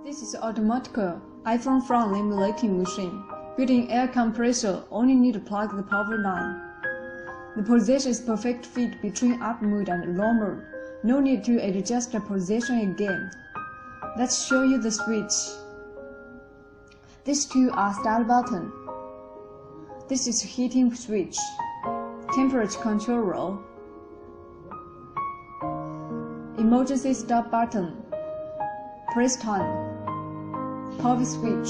This is automatic iPhone front laminating machine. Built-in air compressor, only need to plug the power line. The position is perfect fit between up mode and low mode. No need to adjust the position again. Let's show you the switch. These two are start button. This is heating switch, temperature controller, emergency stop button, press time, power switch,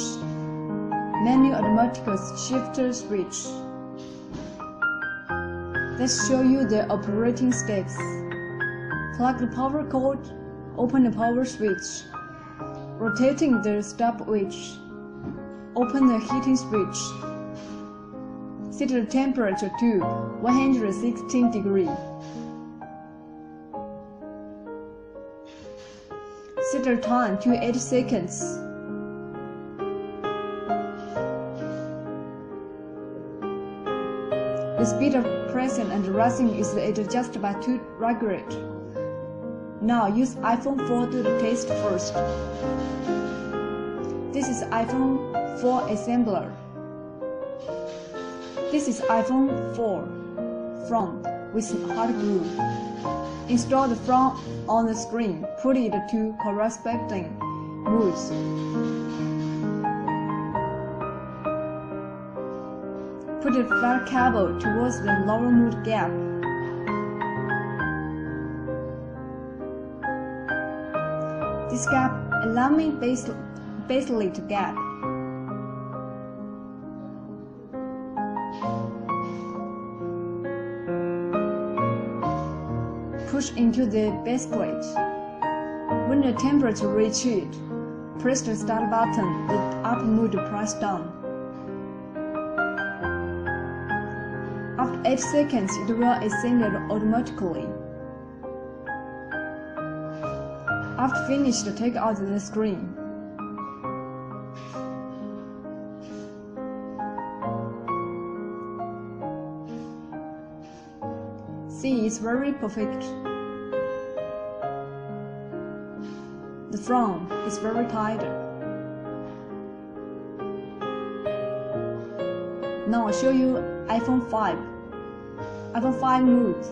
manual automatic shifter switch. Let's show you the operating steps. Plug the power cord, open the power switch, rotating the stopwatch, open the heating switch, set the temperature to 116 degrees. Set the time to 8 seconds. The speed of pressing and rising is adjusted by 2 regulators. Now use iPhone 4 to the test first. This is iPhone 4 assembler. This is iPhone 4 front with hot glue. Install the front on the screen. Put it to corresponding modes. Put the flat cable towards the lower mode gap. This gap aligning basically to gap. Push into the base plate. When the temperature reaches, press the start button. The up mode press down. After 8 seconds, it will ascend automatically. After finished, take out the screen. See, it's very perfect. The front is very tight. Now I'll show you iPhone 5. iPhone 5 mode.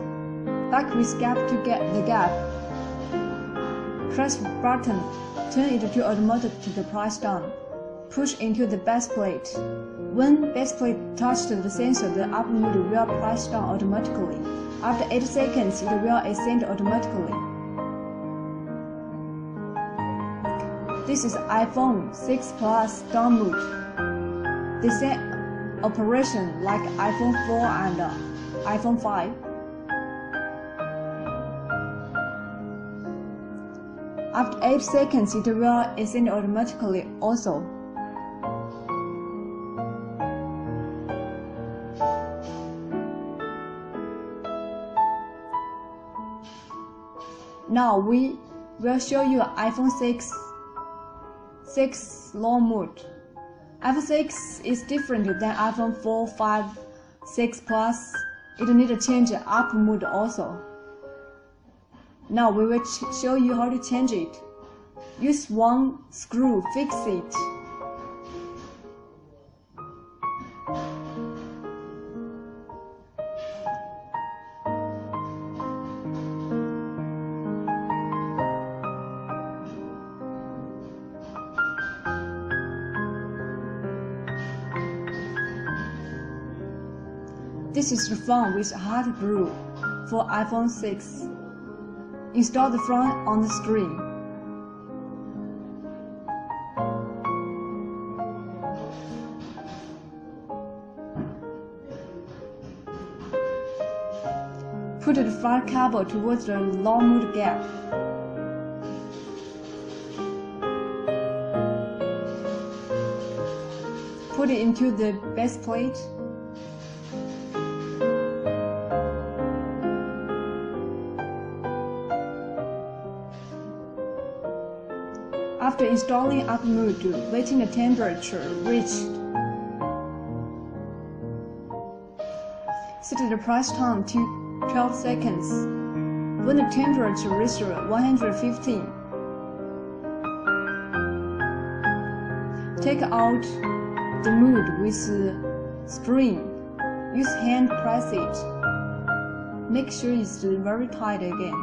Back with gap to get the gap. Press button, turn it to automatic to the press down. Push into the base plate. When base plate touches the sensor, the up mode will press down automatically. After 8 seconds, it will ascend automatically. This is iPhone 6 Plus down mode. The same operation like iPhone 4 and iPhone 5. After 8 seconds, it will ascend automatically also. Now we will show you iPhone 6 low mode. iPhone 6 is different than iPhone 4, 5, 6 Plus. It needs to change up mode also. Now we will show you how to change it. Use one screw, fix it. This is the front with hot glue for iPhone 6. Install the front on the screen. Put the front cable towards the low mode gap. Put it into the base plate. After installing up mode, waiting the temperature reached. Set the press time to 12 seconds. When the temperature reaches 115, Take out the mood with spring. Use hand press it. Make sure it's very tight again.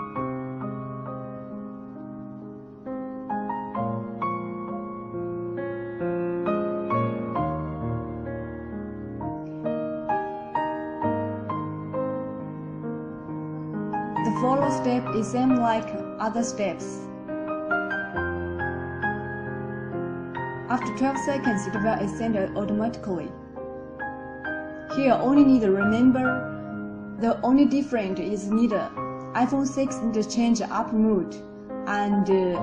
The follow step is same like other steps. After 12 seconds, it will ascend automatically. Here, only need to remember the only difference is neither iPhone 6 need to change up mood, and the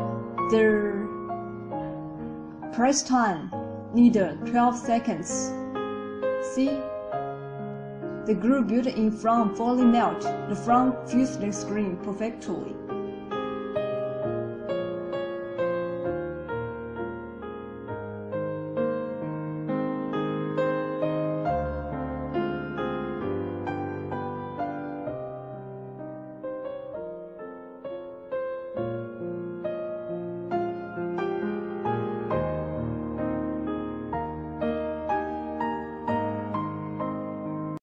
press time need 12 seconds. See? The glue built in front fully melt. The front fills the screen perfectly.